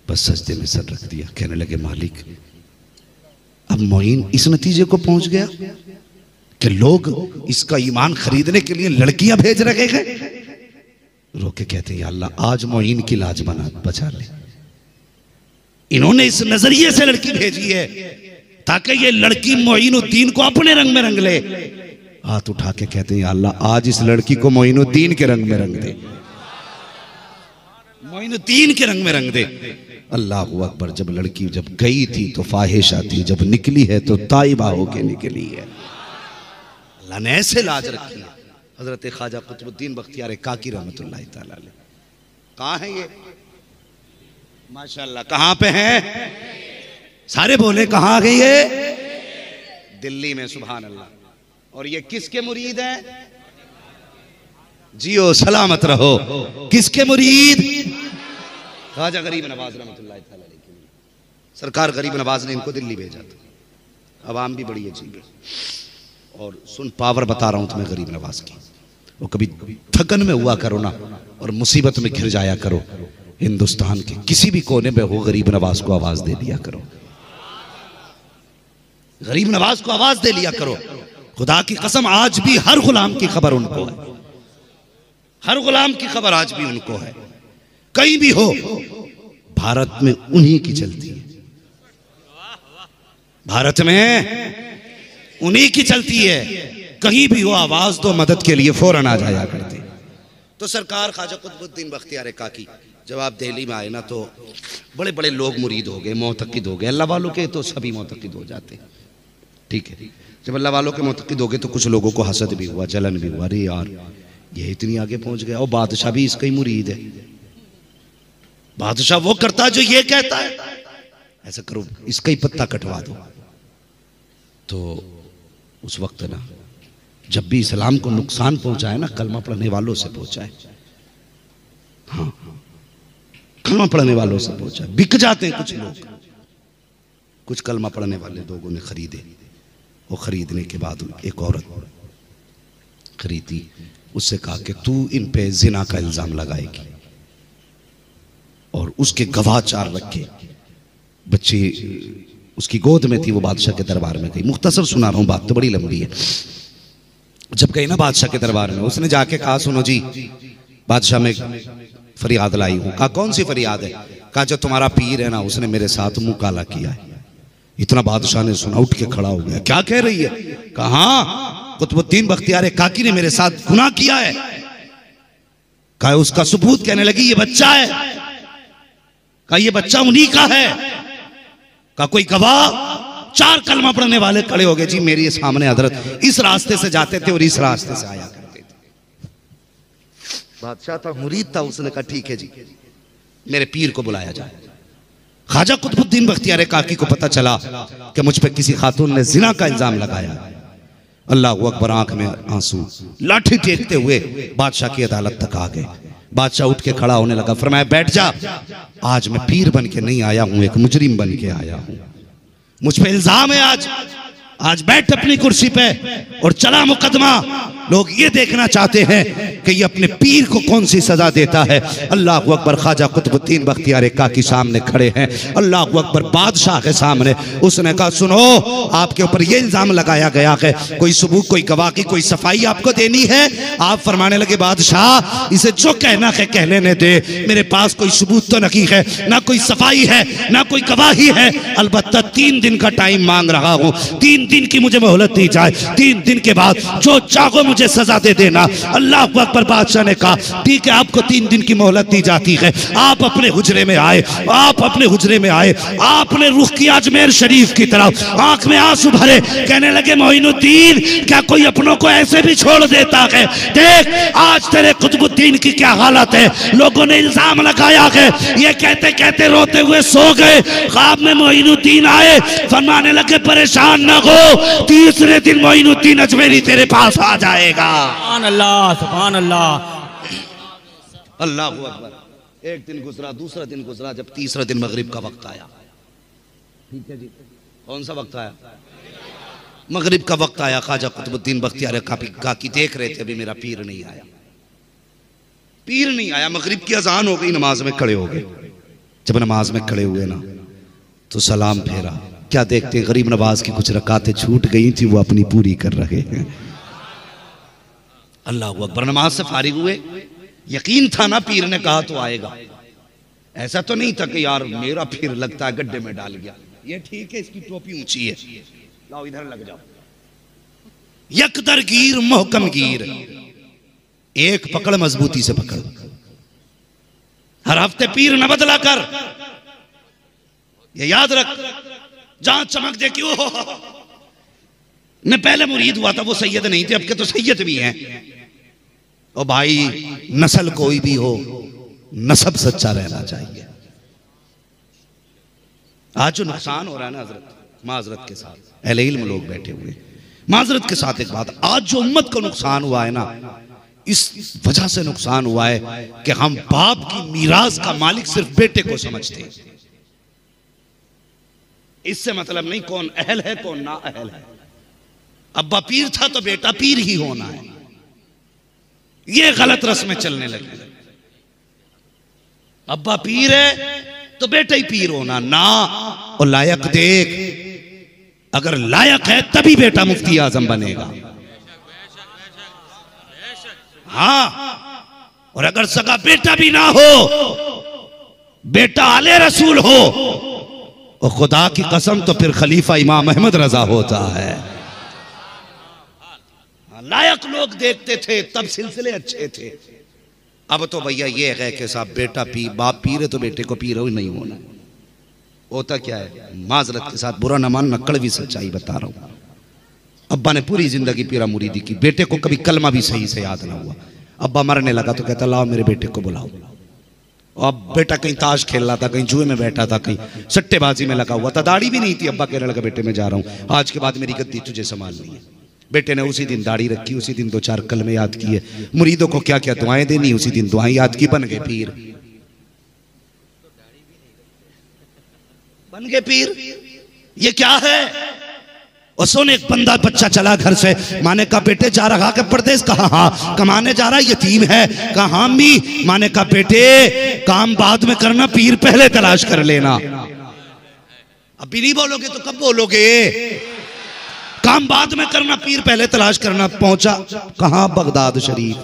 बस सजदे में सर रख दिया, कहने लगे मालिक अब मोइन इस नतीजे को पहुंच गया कि लोग इसका ईमान खरीदने के लिए लड़कियां भेज रहे हैं। रोके कहते हैं या अल्लाह आज मोइन की लाज बचा ले। इन्होंने इस नजरिए से लड़की भेजी है ताकि ये लड़की मोइनुद्दीन को अपने रंग में रंग ले। हाथ उठा के कहते हैं या अल्लाह आज इस लड़की को मोइनुद्दीन के रंग में रंग दे, मोइनुद्दीन के रंग में रंग दे। अल्लाह अकबर। जब लड़की जब गई थी तो फाहिशा थी, जब निकली है तो ताइबा होके निकली है। अल्लाह ने ऐसे लाज रखी है। हजरत ख्वाजा कुतुबुद्दीन बख्तियार काकी रहमतुल्लाह तआला अलैह कहाँ है ये? माशाअल्लाह कहाँ पे हैं? सारे बोले कहाँ गई है? दिल्ली में। सुभान अल्लाह। और ये किसके मुरीद है? जियो सलामत रहो। किसके मुरीद? ख्वाजा गरीब नवाज रहमतुल्लाह तआला अलैह। सरकार गरीब नवाज ने इनको दिल्ली भेजा था। अवाम भी बड़ी अजीब है। और सुन पावर बता रहा हूं तुम्हें गरीब नवाज की। वो कभी थकन में हुआ करो ना और मुसीबत में घिर जाया करो, हिंदुस्तान के किसी भी कोने में हो गरीब नवाज को आवाज दे दिया करो, गरीब नवाज को आवाज दे लिया करो। खुदा की कसम आज भी हर गुलाम की खबर उनको है, हर गुलाम की खबर आज भी उनको है। कहीं भी हो भारत में उन्हीं की चलती है, भारत में उन्हीं की चलती है। कहीं भी हो आवाज दो मदद के लिए फौरन आ जाया करते। तो सरकार ख्वाजा कुतुबुद्दीन बख्तियार काकी जब आप दिल्ली में आए ना तो बड़े बड़े लोग मुरीद हो गए, मोतकिद हो गए। अल्लाह वालों के तो सभी मोतकिद हो जाते, ठीक है। जब अल्लाह वालों के मोतकिद हो गए तो कुछ लोगों को हसद भी हुआ, जलन भी हुआ, अरे यार ये इतनी आगे पहुंच गया। और बादशाह भी इसका ही मुरीद है, बादशाह वो करता जो ये कहता है, ऐसा करो इसका ही पत्ता कटवा दो। तो उस वक्त ना जब भी इस्लाम को नुकसान पहुंचाए ना कलमा पढ़ने वालों से पहुंचाए, हाँ कलमा पढ़ने वालों से पहुंचाए। बिक जाते हैं कुछ लोग। कुछ कलमा पढ़ने वाले लोगों ने खरीदे, वो खरीदने के बाद एक औरत खरीदी, उससे कहा कि तू इन पे जिना का इल्जाम लगाएगी और उसके गवाह 4 रखे। बच्ची उसकी गोद में थी, वो बादशाह के दरबार में गई। मुख्तसर सुना रहा हूं, बात तो बड़ी लंबी है। जब गई ना बादशाह के दरबार में, उसने जाके कहा सुनो जी बादशाह में फरियाद लाई हूं। कहा कौन सी फरियाद है? कहा जो तुम्हारा पीर है ना उसने मेरे साथ मुंह काला किया है। इतना बादशाह ने सुना, उठ के खड़ा हो गया। क्या कह रही है? कहा हाँ कुतुबुद्दीन बख्तियार काकी ने मेरे साथ गुनाह किया है। कहा उसका सबूत? कहने लगी ये बच्चा है। कहा ये बच्चा उन्हीं का है। कहा कोई गवाह? 4 कलमा पढ़ने वाले खड़े हो गए। जी मेरे सामने हजरत इस रास्ते से जाते थे और इस रास्ते से आया करते थे। बादशाह था, मुरीद था। उसने कहा ठीक है जी मेरे पीर को बुलाया जाए। ख्वाजा कुतुबुद्दीन बख्तियार काकी को पता चला कि मुझ पे किसी खातून ने जिना का इल्जाम लगाया। अल्लाह अकबर। आंख में आंसू, लाठी टेकते हुए बादशाह की अदालत तक आ गए। बादशाह उठ के खड़ा होने लगा, फरमाया बैठ जा। आज मैं पीर बन के नहीं आया हूं, एक मुजरिम बन के आया हूं। मुझ पे इल्जाम है आज बैठ अपनी कुर्सी पे और चला मुकदमा। लोग ये देखना चाहते हैं कि ये अपने पीर को कौन सी सजा देता है। अल्लाह अकबर। ख्वाजा कुतुबुद्दीन बख्तियार काकी सामने खड़े हैं। अल्लाह अकबर। बादशाह के सामने उसने कहा सुनो आपके ऊपर ये इल्जाम लगाया गया है, कोई सबूत, कोई गवाह की कोई सफाई आपको देनी है? आप फरमाने लगे बादशाह इसे जो कहना है कह लेने दे, मेरे पास कोई सबूत तो नहीं है, ना कोई सफाई है, ना कोई गवाही है। अलबत्ता 3 दिन का टाइम मांग रहा हूं, 3 दिन की मुझे मोहलत दी जाए। 3 दिन के बाद जो चाहो मुझे सजा दे देना। अल्लाह अकबर। बादशाह ने कहा ठीक है आपको 3 दिन की मोहलत दी जाती है। आप अपने हुजरे में आए, आप अपने हुजरे में आए, आपने रुख किया अजमेर शरीफ की तरफ, आंख में आंसू भरे, कहने लगे मोइनुद्दीन क्या कोई अपनों को ऐसे भी छोड़ देता है? देख आज तेरे कुतुबुद्दीन की क्या हालत है। लोगों ने इल्जाम लगाया है, ये कहते कहते रोते हुए सो गए। ख्वाब में मोइनुद्दीन आए, फरमाने लगे परेशान न हो, 3रे दिन मोइनुद्दीन अजमेरी तेरे पास आ जाएगा। सुभान अल्लाह, सुभान अल्लाह, अल्लाह अकबर। एक दिन गुजरा, दूसरा दिन गुजरा, जब 3रा दिन मगरिब का वक्त आया। ठीक है जी, कौन सा वक्त आया? मगरिब का वक्त आया। ख्वाजा कुतुबुद्दीन बख्तियार काकी देख रहे थे अभी मेरा पीर नहीं आया, पीर नहीं आया। मगरिब की अजान हो गई, नमाज में खड़े हो गए। जब नमाज में खड़े हुए ना तो सलाम फेरा, क्या देखते गरीब नवाज की कुछ रकातें छूट गई थी, वो अपनी पूरी कर रहे हैं। अल्लाह अकबर। नमाज से फारिग हुए, यकीन था ना पीर ने कहा तो आएगा, ऐसा तो नहीं था कि यार मेरा पीर लगता है गड्ढे में डाल गया, ये ठीक है इसकी टोपी ऊंची है, लाओ इधर लग जाओ। यकदर गिर मोहकम गिर, एक पकड़ मजबूती से पकड़, हर हफ्ते पीर न बदला कर, ये याद रख। जहां चमक दे क्यों मैं पहले मुरीद हुआ था वो सैयद नहीं थे, अब के तो सैयद भी हैं। और भाई नस्ल कोई भी हो, नसब सच्चा रहना चाहिए। आज जो नुकसान हो रहा है ना हजरत, माजरत के साथ अहले इल्म लोग बैठे हुए, माजरत के साथ एक बात, आज जो उम्मत को नुकसान हुआ है ना, इस वजह से नुकसान हुआ है कि हम बाप की मीरास का मालिक सिर्फ बेटे को समझते हैं। इससे मतलब नहीं कौन अहल है कौन ना अहल है। अब्बा पीर था तो बेटा पीर ही होना है, ये गलत रस्में चलने लगी। अब्बा पीर है तो बेटा ही पीर होना ना, और लायक देख, अगर लायक है तभी बेटा मुफ्ती आजम बनेगा। हाँ, और अगर सगा बेटा भी ना हो, बेटा आले रसूल हो, और खुदा की कसम तो फिर खलीफा इमाम अहमद रजा होता है। लायक लोग देखते थे तब सिलसिले अच्छे थे। अब तो भैया ये है कि साहब बेटा बाप पीर है तो बेटे को पीर ही नहीं होना। होता क्या है, माजरत के साथ बुरा न मानना, कड़वी सच्चाई बता रहा हूं। अब्बा ने पूरी जिंदगी पीरा मुरीदी की, बेटे को कभी कलमा भी सही से याद ना हुआ। अब्बा मरने लगा तो कहता लाओ मेरे बेटे को बुलाओ। अब बेटा कहीं ताश खेल रहा था, कहीं जुए में बैठा था, कहीं सट्टेबाजी में लगा हुआ था, दाढ़ी भी नहीं थी। अब्बा कहने लगा बेटे मैं जा रहा हूं, आज के बाद मेरी गद्दी तुझे संभालनी है। बेटे ने उसी दिन दाढ़ी रखी, उसी दिन 2-4 कलमे याद किए, मुरीदों को क्या क्या दुआएं देनी, उसी दिन दुआएं याद की, बन गए पीर। बन गए पीर। ये क्या है? और सुन, एक बंदा बच्चा चला घर से, माने का बेटे जा रहा के परदेश, कहा हाँ कमाने जा रहा, यतीम है, कहा अम्मी, माने का बेटे काम बाद में करना, पीर पहले तलाश कर लेना। अभी नहीं बोलोगे तो कब बोलोगे? काम बाद में करना, पीर पहले तलाश करना। पहुंचा कहां? बगदाद शरीफ।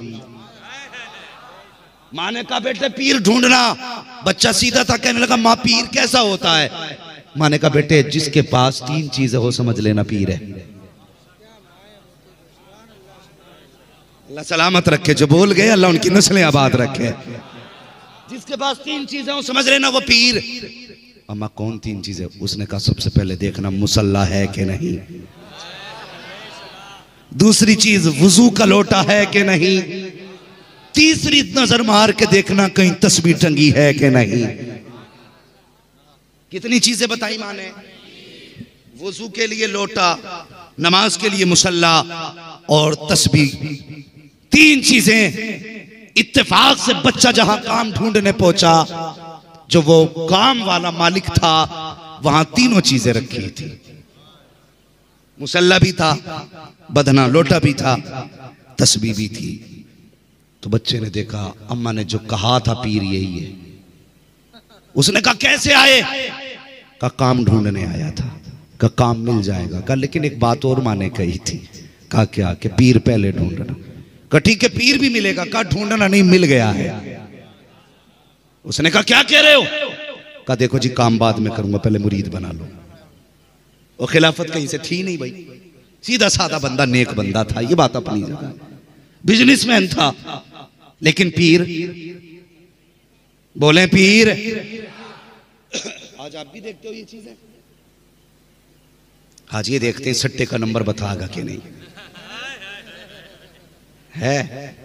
माने का बेटे पीर ढूंढना। बच्चा सीधा था, कहने लगा मां पीर कैसा होता है? माने का बेटे जिसके पास 3 चीजें हो समझ लेना पीर है। अल्लाह सलामत रखे, जो बोल गए अल्लाह उनकी नस्लें आबाद रखे। जिसके पास 3 चीजें हो समझ लेना वो पीर। अम्मा कौन 3 चीजें? उसने कहा सबसे पहले देखना मुसल्ला है कि नहीं, दूसरी चीज वुजू का लोटा है कि नहीं, तीसरी नजर मार के देखना कहीं तस्बीह टंगी है कि नहीं। कितनी चीजें बताई मां ने? वुजू के लिए लोटा, नमाज के लिए मुसल्ला और तस्बीह। 3 चीजें। इत्तेफाक से बच्चा जहां काम ढूंढने पहुंचा, जो वो काम वाला मालिक था, वहां तीनों चीजें रखी थी। मुसल्ला भी था, बदना लोटा भी था, तस्बीह भी थी। तो बच्चे ने देखा अम्मा ने जो कहा था पीर यही है। उसने कहा कैसे आए? कहा काम ढूंढने आया था। कहा काम मिल जाएगा। कहा लेकिन एक बात और माने कही थी। कहा क्या? कि पीर पहले ढूंढना। कहा ठीक है पीर भी मिलेगा। कहा ढूंढना नहीं, मिल गया है। उसने कहा क्या कह रहे हो? कहा देखो जी काम बाद में करूंगा, पहले मुरीद बना लो। और खिलाफत कहीं से थी नहीं भाई, सीधा साधा बंदा, नेक बंदा था, ये बात अपनी जगह। बिजनेसमैन था, लेकिन पीर। बोले पीर। आज आप भी देखते हो ये चीजें? आज ये देखते हैं सट्टे का नंबर बताएगा कि नहीं है।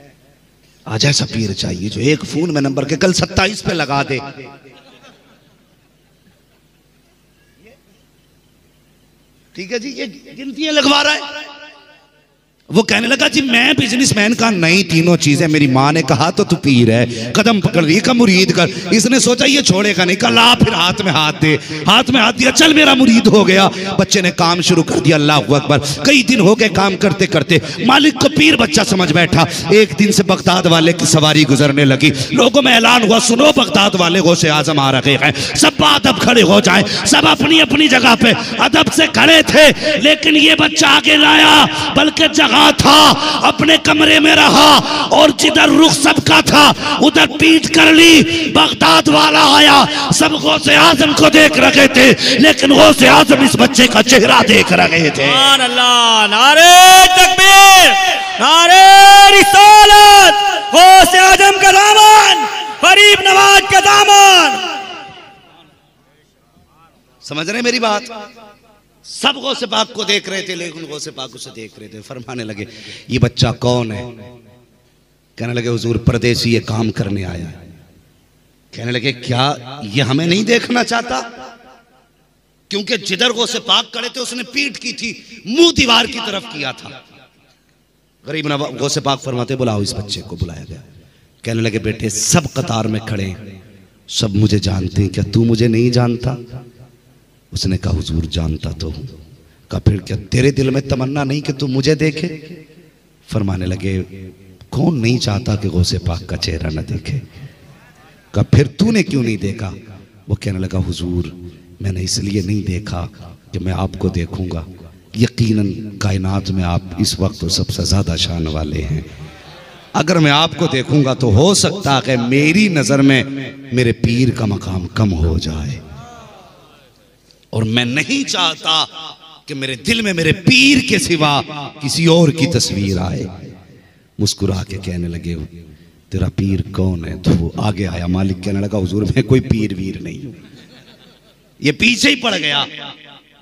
आज ऐसा पीर चाहिए जो एक फोन में नंबर के कल 27 पे लगा दे। ठीक है जी, ये गिनतियां लगवा रहा है। वो कहने लगा जी मैं बिजनेसमैन का, नहीं तीनों चीजें। मेरी माँ ने कहा तो तू पीर है, कदम पकड़ ली का मुरीद कर। इसने सोचा ये छोड़ेगा नहीं, कहा ला फिर हाथ में हाथ दे। हाथ में हाथ दिया, चल मेरा मुरीद हो गया। बच्चे ने काम शुरू कर दिया, अल्लाह अकबर। कई दिन हो गए काम करते करते, मालिक को पीर बच्चा समझ बैठा। एक दिन से बगदाद वाले की सवारी गुजरने लगी, लोगों में ऐलान हुआ, सुनो बगदाद वाले गौसे आजम आ रहे हैं, सब बादब खड़े हो जाए। सब अपनी अपनी जगह पे अदब से खड़े थे, लेकिन ये बच्चा आगे लाया, बल्कि जगह था अपने कमरे में रहा, और जिधर रुख सबका था उधर पीठ कर ली। बगदाद वाला आया, सब गौसे आजम को देख रहे थे, लेकिन गौसे आजम इस बच्चे का चेहरा देख रहे थे। सुभान अल्लाह, नारे तकबीर, नारे रिसालत, गौसे आजम का दामन, गरीब नवाज का दामन। समझ रहे मेरी बात? सब गौसे पाक को देख रहे थे, लेकिन गौसे पाक उसे देख रहे थे। फरमाने लगे ये बच्चा कौन है? कहने लगे हुजूर परदेसी ये काम करने आया है। कहने लगे क्या ये हमें नहीं देखना चाहता? क्योंकि जिधर गौसे पाक खड़े थे उसने पीठ की थी, मुंह दीवार की तरफ किया था। गरीब नवाज गौसे पाक फरमाते बुलाओ इस बच्चे को। बुलाया गया। कहने लगे बेटे सब कतार में खड़े हैं, सब मुझे जानते हैं, क्या तू मुझे नहीं जानता? उसने कहा हुजूर जानता तो हूं। कहा फिर क्या तेरे दिल में तमन्ना नहीं कि तू मुझे देखे? फरमाने लगे कौन नहीं चाहता कि गौसे पाक का चेहरा न देखे? कहा फिर तूने क्यों नहीं देखा? वो कहने लगा हुजूर मैंने इसलिए नहीं देखा कि मैं आपको देखूंगा, यकीनन कायनात में आप इस वक्त सबसे ज्यादा शान वाले हैं। अगर मैं आपको देखूंगा तो हो सकता है मेरी नजर में मेरे पीर का मकाम कम हो जाए, और मैं नहीं चाहता कि मेरे दिल में मेरे पीर के सिवा किसी और की तस्वीर आए। मुस्कुरा के कहने लगे तेरा पीर कौन है? तो वो आगे आया। मालिक कहने लगा हुजूर मैं कोई पीर वीर नहीं हूं। ये पीछे ही पड़ गया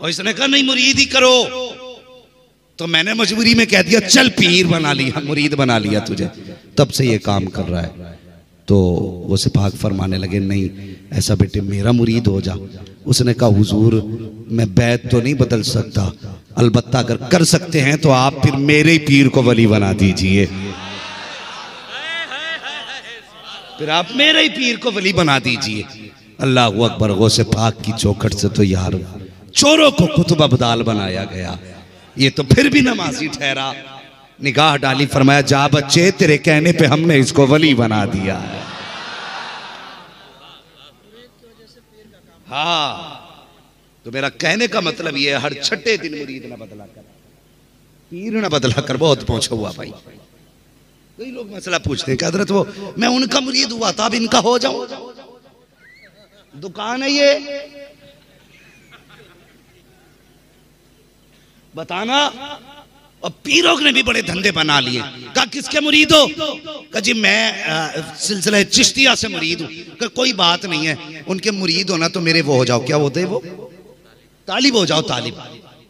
और इसने कहा नहीं मुरीद ही करो। तो मैंने मजबूरी में कह दिया चल पीर बना लिया, मुरीद बना लिया तुझे, तब से ये काम कर रहा है। तो वो सिपाही फरमाने लगे नहीं ऐसा बेटे मेरा मुरीद हो जा। उसने कहा हुजूर मैं बैत तो नहीं बदल सकता, अलबत्ता अगर कर सकते हैं तो आप फिर मेरे ही पीर को वली बना दीजिए, फिर आप मेरे ही पीर को वली बना दीजिए। अल्लाह अकबर। गौसे पाक की चौखट से तो यार चोरों को कुतुब अब्दाल बनाया गया, ये तो फिर भी नमाजी ठहरा। निगाह डाली, फरमाया जा बच्चे तेरे कहने पे हमने इसको वली बना दिया है। हाँ तो मेरा कहने का मतलब ये हर छठे दिन मुरीद ना बदला कर, पीर ना बदला कर। बहुत पहुंचा हुआ भाई। कई लोग मसला पूछते हैं कि हजरत वो मैं उनका मुरीद हुआ था अब इनका हो जाऊं। दुकान है ये, बताना। और पीरों ने भी बड़े धंधे बना लिए। कहा किसके मुरीद हो? कहा जी मैं सिलसिला चिश्तिया से मुरीद हूं। कहा कोई बात नहीं है, उनके मुरीद होना तो मेरे वो हो जाओ। क्या होते वो? तालिब हो जाओ। तालिब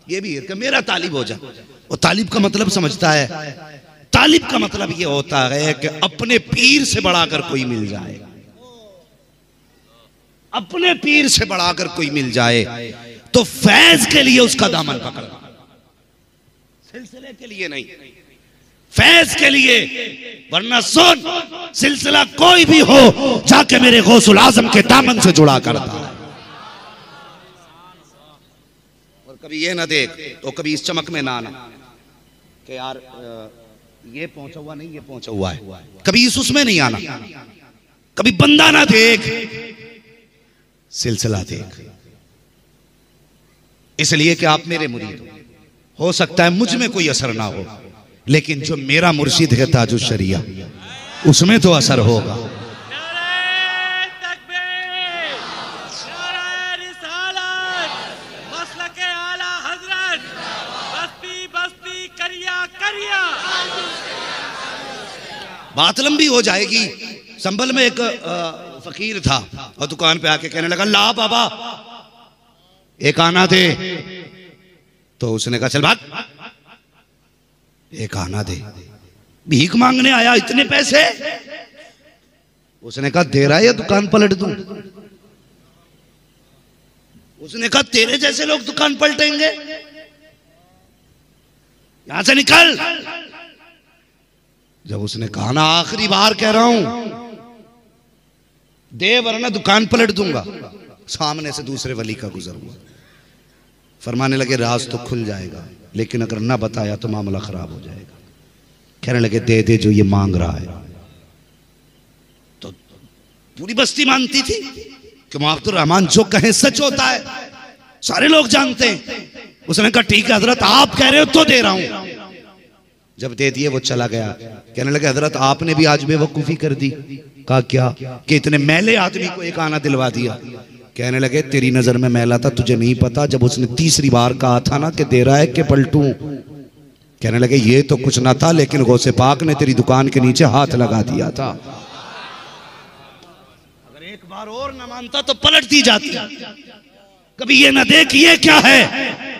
ये भी है, मेरा तालिब हो जाओ। और तालिब का मतलब समझता है, तालिब का मतलब ये होता है कि अपने पीर से बढ़ाकर कोई मिल जाए, अपने पीर से बढ़ाकर कोई मिल जाए तो फैज के लिए उसका दामन पकड़ना, सिलसिले के लिए नहीं, फैज के लिए। वरना सुन सिलसिला कोई भी हो जाके मेरे गौसुल आजम के दामन से जुड़ा करता है। और कभी ये ना देख तो कभी इस चमक में ना आना कि यार ये पहुंचा हुआ नहीं, ये पहुंचा हुआ है। कभी इस उसमें नहीं आना, कभी बंदा ना देख, सिलसिला देख। इसलिए कि आप मेरे मुरीद हो सकता है मुझ में कोई असर ना हो, लेकिन जो मेरा मुर्शिद है ताजुल शरिया उसमें तो असर होगा। बात लंबी हो जाएगी। संभल में एक फकीर था और दुकान पे आके कहने लगा ला बाबा एक आना दे। तो उसने कहा चल भाग, एक आना दे। भीख मांगने आया, इतने पैसे? उसने कहा दे रहा है या दुकान पलट दूं? उसने कहा तेरे जैसे लोग दुकान पलटेंगे, यहां से निकल। जब उसने कहा ना आखिरी बार कह रहा हूं दे वरना दुकान पलट दूंगा, सामने से दूसरे वली का गुजर हुआ। फरमाने लगे राज तो खुल जाएगा, लेकिन अगर ना बताया तो मामला खराब हो जाएगा। कहने लगे दे दे जो ये मांग रहा है। तो पूरी बस्ती मानती थी कि मुअब्बतुर रहमान जो कहे सच होता है, सारे लोग जानते हैं। उसने कहा ठीक है हजरत आप कह रहे हो तो दे रहा हूं। जब दे दिए वो चला गया। कहने लगे हजरत आपने भी आज बेवकूफी कर दी। कहा क्या? कि इतने मैले आदमी को एक आना दिलवा दिया। कहने लगे तेरी नजर में मैला था, तुझे नहीं पता। जब उसने तीसरी बार कहा था ना कि दे रहा है कि पलटूं, कहने लगे ये तो कुछ ना था, लेकिन गौसे पाक ने तेरी दुकान के नीचे हाथ लगा दिया था। अगर एक बार और ना मानता तो पलट दी जाती। कभी ये ना देख ये क्या है,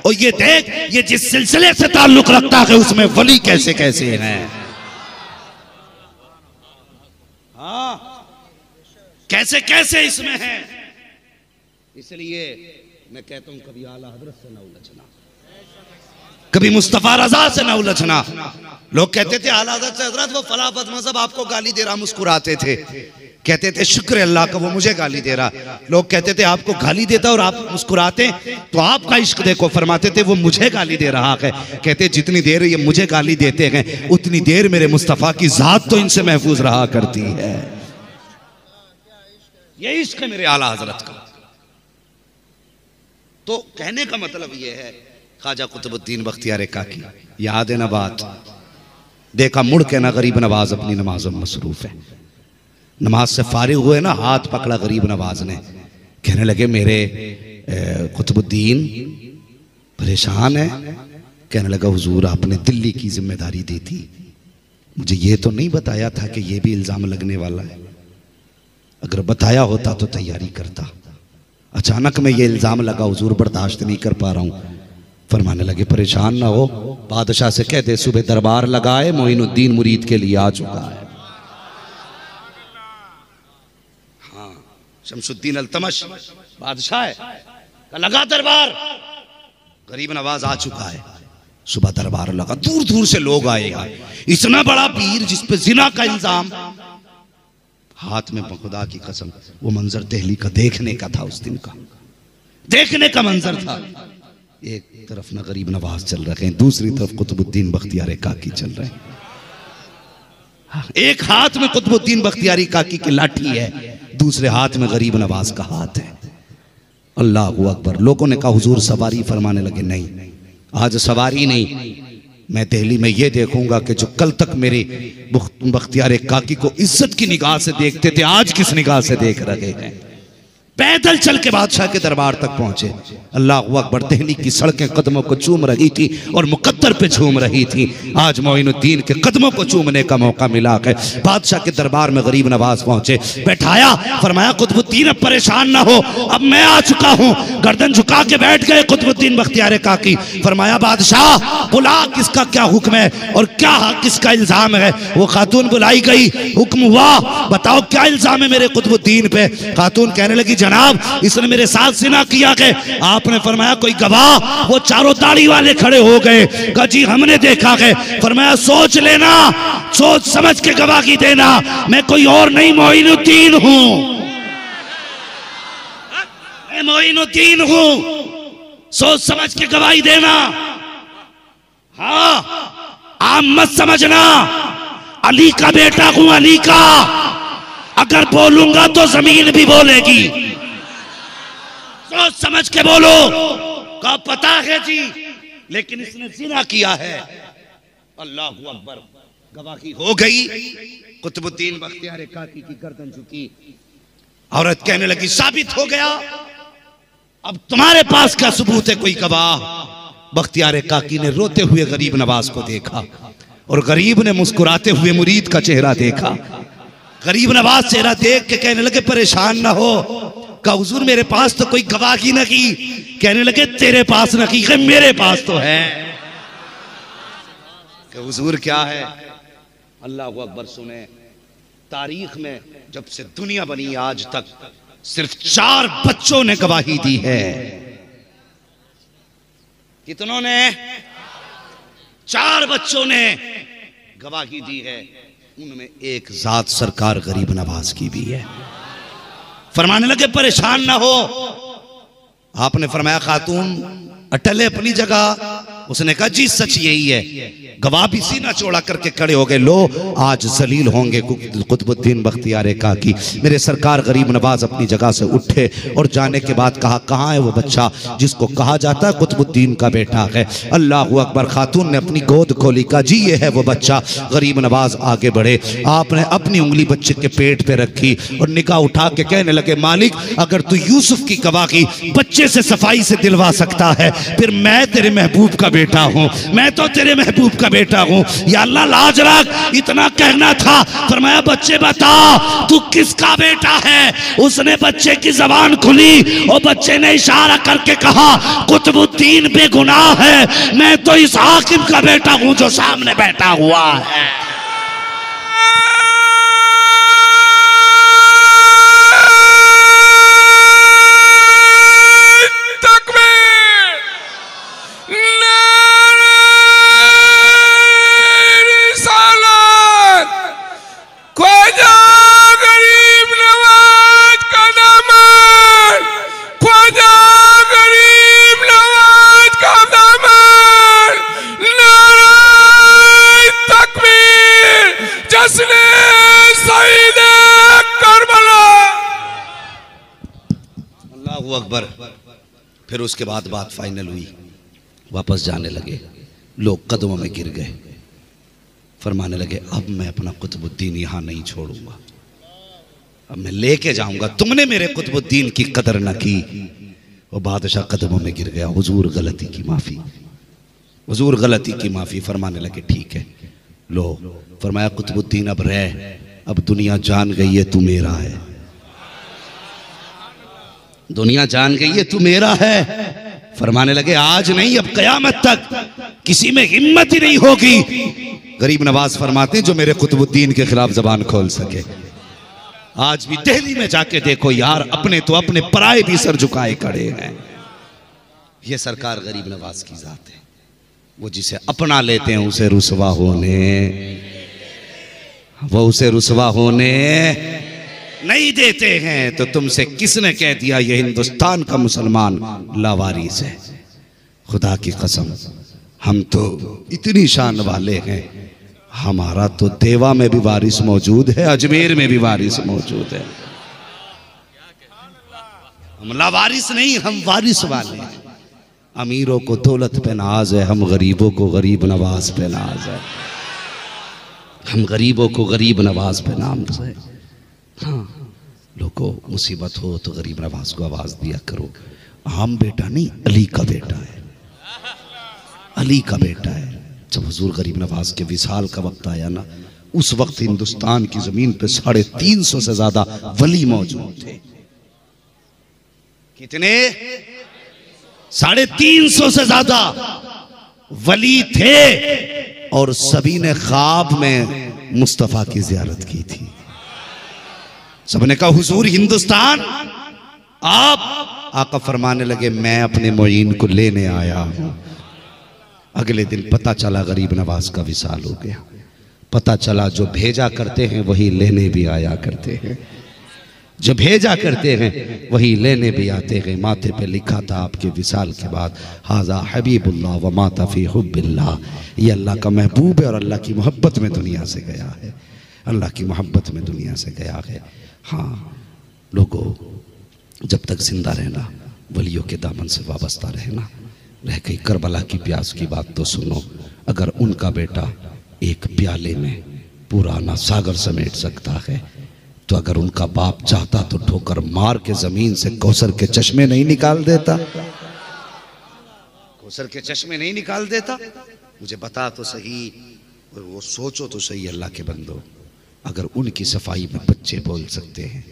और ये देख ये जिस सिलसिले से ताल्लुक रखता है उसमें वली कैसे कैसे हैं। हाँ कैसे कैसे इसमें है। इसलिए मैं कहता हूं कभी आला हजरत से ना उलझना, कभी मुस्तफा रजा से ना उलझना। लोग कहते थे आला हजरत से हजरत वो फला मजहब आपको गाली दे रहा, मुस्कुराते थे। कहते थे शुक्र अल्लाह का वो मुझे गाली दे रहा। लोग कहते थे आपको गाली देता और आप मुस्कुराते तो आपका इश्क देखो। फरमाते थे वो मुझे गाली दे रहा है। कहते जितनी देर ये मुझे गाली देते हैं उतनी देर मेरे मुस्तफा की जात तो इनसे महफूज रहा करती है। ये इश्क है मेरे आला हजरत का। तो कहने का मतलब ये है ख्वाजा कुतुबुद्दीन बख्तियार काकी, याद है ना बात, देखा मुड़ के ना गरीब नवाज अपनी नमाज में मसरूफ है। नमाज से फारिग हुए ना, हाथ पकड़ा गरीब नवाज ने। कहने लगे मेरे कुतुबुद्दीन परेशान है। कहने लगा हुजूर आपने दिल्ली की जिम्मेदारी दी थी, मुझे ये तो नहीं बताया था कि ये भी इल्जाम लगने वाला है। अगर बताया होता तो तैयारी करता। अचानक में ये इल्जाम लगा हुजूर बर्दाश्त नहीं कर पा रहा हूं। फरमाने लगे परेशान ना हो, बादशाह से कह दे सुबह दरबार लगाए, मोइनुद्दीन मुरीद के लिए आ चुका है। हाँ शमसुद्दीन अल्तमश बादशाह है, लगा दरबार, गरीब नवाज आ चुका है। सुबह दरबार लगा, दूर दूर से लोग आए यार। इतना बड़ा पीर जिसपे जिना का इल्जाम, हाथ में खुदा की कसम वो मंजर दिल्ली का देखने का था, उस दिन का देखने का मंजर था। एक तरफ ना गरीब नवाज चल रहे हैं, दूसरी तरफ कुतुबुद्दीन बख्तियार काकी चल रहे हैं। एक हाथ में कुतुबुद्दीन बख्तियारी काकी की लाठी है, दूसरे हाथ में गरीब नवाज का हाथ है। अल्लाह अकबर। लोगों ने कहा हुजूर सवारी, फरमाने लगे नहीं आज सवारी नहीं, मैं दिल्ली में ये देखूंगा कि जो कल तक मेरे बख्तियार काकी को इज्जत की निगाह से देखते थे आज किस निगाह से देख रहे हैं। पैदल चल के बादशाह के दरबार तक पहुंचे। अल्लाह अकबर। दिल्ली की सड़कें कदमों को चूम रही थी और मुकद्दर पे झूम रही थी। आज मोइनुद्दीन के कदमों को चूमने का मौका मिला है। बादशाह के दरबार में गरीब नवाज पहुंचे, बैठाया, फरमाया कुतुबुद्दीन अब परेशान ना हो, अब मैं आ चुका हूं। गर्दन झुका के बैठ गए कुतुबुद्दीन बख्तियार काकी। फरमाया बादशाह बुला, किसका क्या हुक्म है और क्या किसका इल्जाम है। वो खातून बुलाई गई, हुक्म हुआ, बताओ क्या इल्जाम है मेरे कुतुबुद्दीन पे। खातून कहने लगी जनाब इसने मेरे साथ जिना किया है। आपने फरमाया कोई गवाह। वो चारों दाढ़ी वाले खड़े हो गए, कहा जी हमने देखा है। फरमाया सोच लेना, सोच समझ के गवाही देना, मैं कोई और नहीं मोइनुद्दीन हूं, मैं मोइनुद्दीन हूं, सोच समझ के गवाही देना। हाँ आम मत समझना, अली का बेटा हूं, अली का, अगर बोलूंगा तो जमीन भी बोलेगी, सोच समझ के बोलो। का पता है जी, लेकिन इसने जिना किया है। अल्लाह अकबर। गवाही हो गई। कुतुबुद्दीन बख्तियार काकी की गर्दन झुकी। औरत कहने लगी साबित हो गया, अब तुम्हारे पास क्या सबूत है कोई गवाह। बख्तियार काकी ने रोते हुए गरीब नवाज को देखा और गरीब ने मुस्कुराते हुए मुरीद का चेहरा देखा। गरीब नवाज चेहरा देख के कहने लगे परेशान ना हो। कहा हुजूर मेरे पास तो कोई गवाही नहीं। कहने लगे तेरे पास नहीं है, मेरे पास तो है। कि हुजूर क्या है। अल्लाह अकबर। सुने, तारीख में जब से दुनिया बनी आज तक सिर्फ 4 बच्चों ने गवाही दी है। कितनों ने? 4 बच्चों ने गवाही दी है। उनमें एक जात सरकार गरीब नवाज की भी है। फरमाने लगे परेशान ना हो। आपने फरमाया खातून अटल है अपनी जगह। उसने कहा जी सच यही है। गवाह भी सीना चौड़ा करके खड़े हो गए। लो आज जलील होंगे कुतुबुद्दीन बख्तियार काकी। मेरे सरकार गरीब नवाज अपनी जगह से उठे और जाने के बाद कहा कहाँ है वो बच्चा जिसको कहा जाता है कुतुबुद्दीन का बेटा है। अल्लाह अकबर। खातून ने अपनी गोद खोली, कहा जी ये है वो बच्चा। गरीब नवाज आगे बढ़े, आपने अपनी उंगली बच्चे के पेट पे रखी और निगाह उठा के कहने लगे मालिक अगर तू यूसुफ की गवाही बच्चे से सफाई से दिलवा सकता है फिर मैं तेरे महबूब का बेटा हूं, मैं तो तेरे महबूब का बेटा हूं। या अल्लाह लाज रख, इतना कहना था। फरमाया बच्चे बता तू किसका बेटा है। उसने बच्चे की जबान खुली और बच्चे ने इशारा करके कहा कुतुबुद्दीन बेगुनाह है, मैं तो इस हाकिम का बेटा हूं जो सामने बैठा हुआ है। अकबर। फिर उसके बाद बात फाइनल हुई, वापस जाने लगे। लोग कदमों में गिर गए। फरमाने लगे अब मैं अपना कुतुबुद्दीन यहां नहीं छोड़ूंगा, अब मैं लेके जाऊंगा। तुमने मेरे कुतुबुद्दीन की कदर न की। वो बादशाह कदमों में गिर गया, हुजूर गलती की माफी, हुजूर गलती की माफी। फरमाने लगे ठीक है लो। फरमाया कुतुबुद्दीन अब रह, अब दुनिया जान गई है तू मेरा है, दुनिया जान गई है तू मेरा है। फरमाने लगे आज नहीं अब कयामत तक किसी में हिम्मत ही नहीं होगी। गरीब नवाज फरमाते जो मेरे कुतुबुद्दीन के खिलाफ जबान खोल सके। आज भी दिल्ली में जाके देखो यार, अपने तो अपने पराए भी सर झुकाए खड़े हैं। ये सरकार गरीब नवाज की जात है। वो जिसे अपना लेते हैं उसे रुसवा होने, वो उसे रुसवा होने नहीं देते हैं। तो तुमसे किसने कह दिया ये हिंदुस्तान का मुसलमान लावारिस है। खुदा की कसम हम तो इतनी शान वाले हैं, हमारा तो देवा में भी वारिस मौजूद है, अजमेर में भी वारिस मौजूद है। हम लावारिस नहीं, हम वारिस वाले हैं। अमीरों को दौलत पे नाज है, हम गरीबों को गरीब नवाज पे नाज है। हम गरीबों को गरीब नवाज पे नाम है। हाँ, लोगों मुसीबत हो तो गरीब नवाज को आवाज दिया करो। आम बेटा नहीं, अली का बेटा है, अली का बेटा है। जब हुजूर गरीब नवाज के विसाल का वक्त आया ना, उस वक्त हिंदुस्तान की जमीन पे 350 से ज्यादा वली मौजूद थे। कितने? 350 से ज्यादा वली थे और सभी ने ख्वाब में मुस्तफा की जियारत की थी। सबने कहा हुजूर हिंदुस्तान आप। आका फरमाने लगे मैं अपने मोइन को लेने आया हूं। अगले दिन पता चला गरीब नवाज का विसाल हो गया। पता चला जो भेजा करते हैं वही लेने भी आया करते हैं, जो भेजा करते हैं वही लेने भी आते हैं। माथे पे लिखा था आपके विसाल के बाद हाजा हबीबुल्लाह व माता फी हुब्बिल्लाह, ये अल्लाह का महबूब है और अल्लाह की मोहब्बत में दुनिया से गया है, अल्लाह की मोहब्बत में दुनिया से गया है। हाँ लोगों, जब तक जिंदा रहना वलियों के दामन से वाबस्ता रहना। रह गई करबला की प्यास की बात तो सुनो। अगर उनका बेटा एक प्याले में पुराना सागर समेट सकता है तो अगर उनका बाप चाहता तो ठोकर मार के जमीन से कौसर के चश्मे नहीं निकाल देता, कौसर के चश्मे नहीं निकाल देता। मुझे बता तो सही, और वो सोचो तो सही अल्लाह के बंदो, अगर उनकी सफाई में बच्चे बोल सकते हैं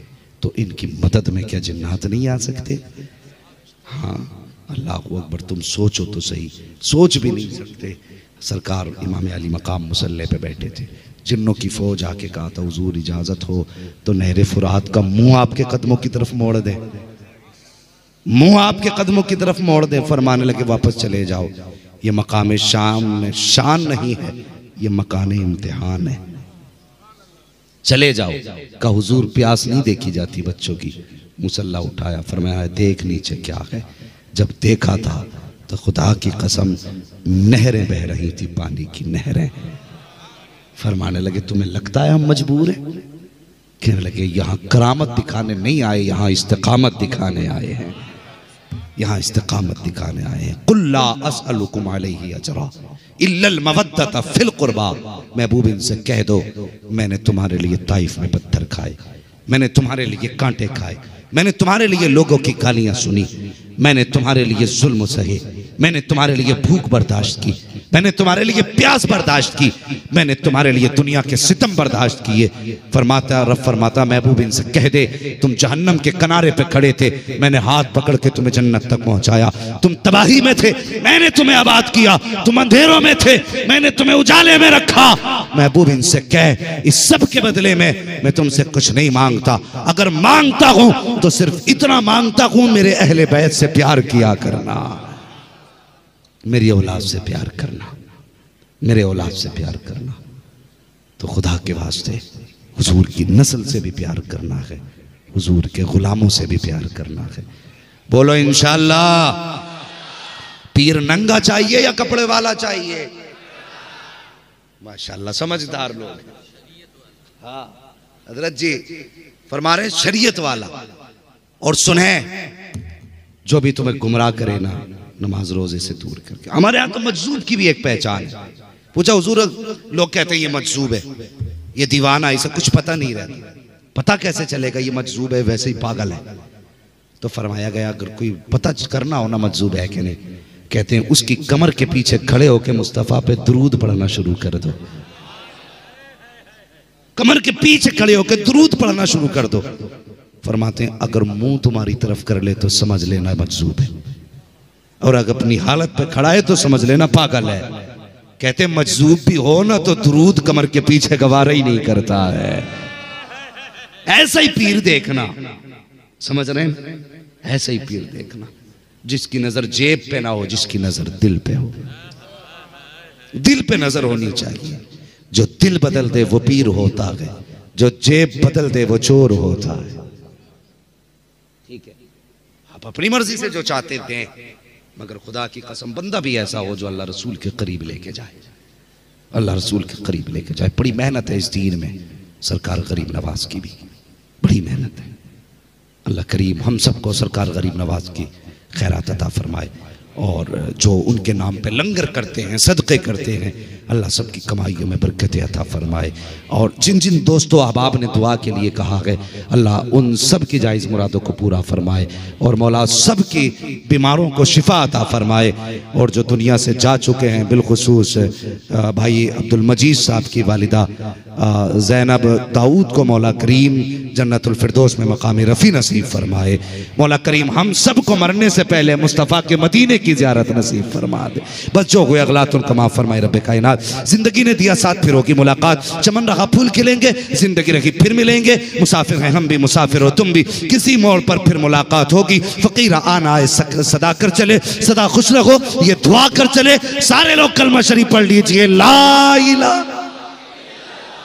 तो इनकी मदद में क्या जिन्नात नहीं आ सकते? हाँ अल्लाह अकबर, तुम सोचो तो सही, सोच भी नहीं सकते। सरकार इमाम अली मकाम मुसल्ले पे बैठे थे, जिन्नों की फौज आके कहा था हुजूर इजाजत हो तो नहरे फुरात का मुंह आपके कदमों की तरफ मोड़ दे, मुंह आपके कदमों की तरफ मोड़ दे। फरमाने लगे वापस चले जाओ, ये मकाम शान नहीं है, ये मकान इम्तिहान है। चले जाओ। का हुजूर प्यास नहीं देखी जाती बच्चों की। मुसल्ला उठाया, फरमाया देख नीचे क्या है। जब देखा था तो खुदा की कसम नहरें बह रही थी, पानी की नहरें। फरमाने लगे तुम्हें लगता है हम मजबूर हैं? कहने लगे यहाँ करामत दिखाने नहीं आए, यहाँ इस्तिकामत दिखाने आए हैं, यहाँ इस्तिकामत दिखाने आए हैं। कुल्ला अस्अलुकुम अलैहि अजरा इल्लल मवद्दत फिल कुर्बा। महबूब इनसे कह दो मैंने तुम्हारे लिए ताइफ में पत्थर खाए, मैंने तुम्हारे लिए कांटे खाए, मैंने तुम्हारे लिए लोगों की गालियां सुनी, मैंने तुम्हारे लिए जुल्म सहे, मैंने तुम्हारे लिए भूख बर्दाश्त की, मैंने तुम्हारे लिए प्यास बर्दाश्त की, मैंने तुम्हारे लिए दुनिया के सितम बर्दाश्त किए। फरमाता रब फरमाता महबूब इनसे कह दे तुम जहन्नम के किनारे पे खड़े थे, मैंने हाथ पकड़ के तुम्हें जन्नत तक पहुंचाया। तुम तबाही में थे, मैंने तुम्हें आबाद किया। तुम अंधेरों में थे, मैंने तुम्हें उजाले में रखा। महबूब इनसे कह इस सब के बदले में मैं तुमसे कुछ नहीं मांगता, अगर मांगता हूं तो सिर्फ इतना मांगता हूं मेरे अहले बैत से प्यार किया करना, मेरी औलाद से प्यार करना, मेरे औलाद से प्यार करना। तो खुदा के वास्ते हुजूर की नस्ल से भी प्यार करना है, हुजूर के गुलामों से भी प्यार करना है। बोलो इंशाअल्लाह। पीर नंगा चाहिए या कपड़े वाला चाहिए? माशाअल्लाह समझदार लोग। हाँ हजरत जी फरमा रहे शरीयत वाला। और सुने जो भी तुम्हें गुमराह करे ना नमाज रोजे से दूर करके। हमारे यहाँ तो मजजूब की भी एक पहचान है। पूछा हुजूर लोग कहते हैं ये मजजूब है, ये दीवाना, इसे कुछ पता नहीं रहता, पता कैसे चलेगा ये मजजूब है वैसे ही पागल है? तो फरमाया गया अगर कोई पता करना हो ना मजजूब है कि नहीं, कहते हैं उसकी कमर के पीछे खड़े होकर मुस्तफा पे दुरूद पढ़ना शुरू कर दो। कमर के पीछे खड़े होकर दुरूद पढ़ना शुरू कर दो। फरमाते हैं अगर मुंह तुम्हारी तरफ कर ले तो समझ लेना मजजूब है, और अगर अपनी हालत पे खड़ा है तो समझ लेना पागल है। कहते मजजूब भी हो ना तो दुरूद कमर के पीछे गवारा ही नहीं करता है। ऐसा ही पीर देखना, समझ रहे हैं? ऐसा ही पीर देखना जिसकी नजर जेब पे ना हो, जिसकी नजर दिल पे हो। दिल पे नजर होनी चाहिए। जो दिल बदल दे वो पीर होता है, जो जेब बदल दे वो चोर होता है। ठीक है, आप अपनी मर्जी से जो चाहते थे, मगर खुदा की कसम बंदा भी ऐसा हो जो अल्लाह रसूल के करीब लेके जाए, अल्लाह रसूल के करीब लेके जाए। बड़ी मेहनत है इस दीन में, सरकार गरीब नवाज की भी बड़ी मेहनत है। अल्लाह करीम हम सबको सरकार गरीब नवाज की खैरात अता फरमाए, और जो उनके नाम पे लंगर करते हैं, सदक़े करते हैं, अल्लाह सबकी कमाइयों में बरकत अता फरमाए। और जिन जिन दोस्तों अहबाब ने दुआ के लिए कहा है, अल्लाह उन सब की जायज़ मुरादों को पूरा फरमाए, और मौला सब की बीमारों को शिफा अता फरमाए। और जो दुनिया से जा चुके हैं, बिलखुसूस भाई अब्दुल मजीद साहब की वालिदा ज़ैनब दाऊद को मौला करीम जन्नतुल फिरदौस में मकाम रफ़ी नसीब फरमाए। मौला करीम हम सब को मरने से पहले मुस्तफ़ा के मदीने की ज़ियारत नसीब फरमा दे। बस जो हुए अगलात उनका माफ़ फरमाए रब्बे कायनात। जिंदगी ने दिया साथ फिर होगी मुलाकात, चमन रहा फूल खिलेंगे, जिंदगी रही फिर मिलेंगे। मुसाफिर हैं हम भी, मुसाफिर हो तुम भी, किसी मोड़ पर फिर मुलाकात होगी। फ़कीर आना आए सदा कर चले, सदा खुश रहो ये दुआ कर चले। सारे लोग कलमा शरीफ पढ़ लीजिए, ला इलाहा।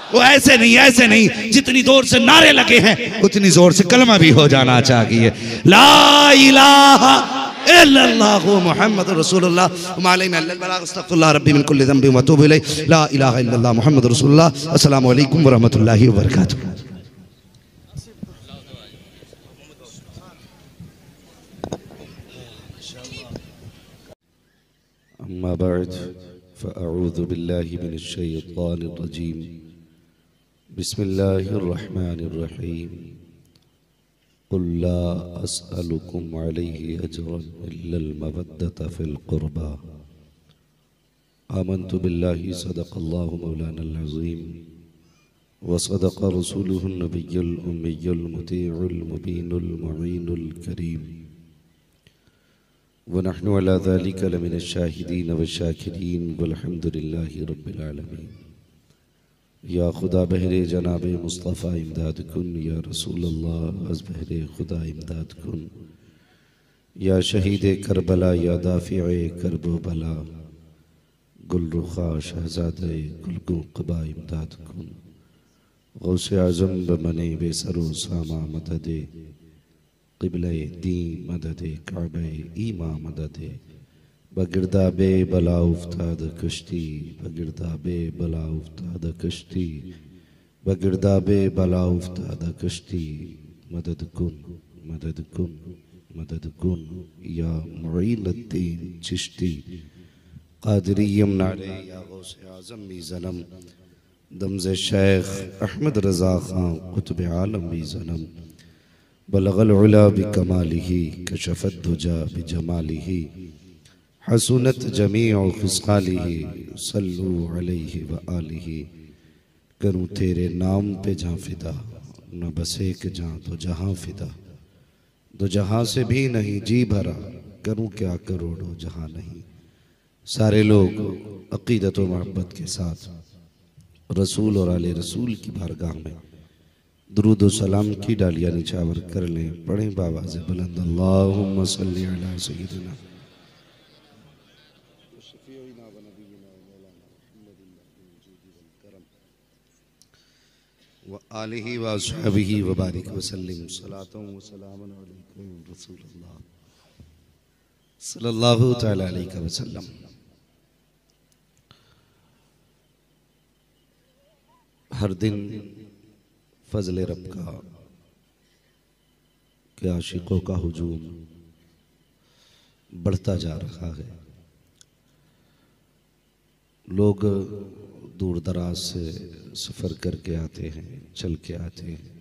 वो ऐसे नहीं, जितनी जोर से नारे लगे हैं उतनी जोर से कलमा भी हो जाना चाहिए। ला इलाहा इल्लल्लाहु मुहम्मदुर रसूलुल्लाह व अलैना अल बलाग अस्तगफिरुल्लाह रब्बी मिन कुल्लि ज़ंबि व अतूबु इलैहि। ला इलाहा इल्लल्लाह मुहम्मदुर रसूलुल्लाह। अस्सलामु अलैकुम व रहमतुल्लाहि व बरकातुहू। अम्मा बअद फ़अऊज़ु बिल्लाहि मिनश शैतानिर रजीम। बिस्मिल्लाहिर्रहमानिर्रहीम। कुल ला अस्अलुकुम अलैहि अजरन इल्लल मवद्दत फिल कुर्बा। आमन्तु बिल्लाहि सदक़ल्लाहु मौलानल अज़ीम व सदक़ रसूलुहुन नबियुल उम्मियुल मुतीउल मुबीनुल मुईनुल करीम व नहनु अला ज़ालिका लमिनश शाहिदीन व शाकिरीन वल्हम्दुलिल्लाहि रब्बिल आलमीन। या खुदा बहरे जनाब मुस्तफ़ा इमदाद कुन, या रसूल अल्लाह अज़ बहरे खुदा इमदाद कुन, या शहीद करबला, या दाफ़िए करब बला, गुल रुखा शहज़ादे गुलगुल क़बा इमदाद कुन, गौसे आज़म बमने बेसरो सामा मददे क़िबले दी मददे काबे ईमा मददे बगिरदा बे बला उफ्ताद कश्ती बगिरदा बे बला उफ्ताद कश्ती बगिरदा बे बला उफ्ताद कश्ती मदद कुन या मुईनुद्दीन चिश्ती क़ादिरियम नारे या गौसे आज़म भी ज़नम दमज़े शेख अहमद रज़ा ख़ान क़ुत्ब आलम भी ज़नम बलगल उला बिकमालिही कशफ़त दुजा बिजमालिही हसनत जमीअ ख़िसालिही सल्लु अलैहि व आलिही। करूँ तेरे नाम पे जां फिदा न बसे के जां तो जहां फिदा दो जहां से भी नहीं जी भरा करूँ क्या करोड़ों जहां नहीं। सारे लोग अक़ीदत व मोहब्बत के साथ रसूल और आले रसूल की बारगाह में दुरूद व सलाम की डालियाँ निछावर कर लें। पढ़ें बाबा से बुलंद अल्लाहुम्मा सल्ली अला सय्यिदिना व आलिहि व अस्हाबिहि व बारिक व सल्लिम सलातन व सलामन अलैकुम रसूलुल्लाह सल्लल्लाहु तआला अलैहि वसल्लम। हर दिन फजल रब का के आशिकों का हुजूम बढ़ता जा रहा है। लोग दूर दराज से सफ़र करके आते हैं, चल के आते हैं,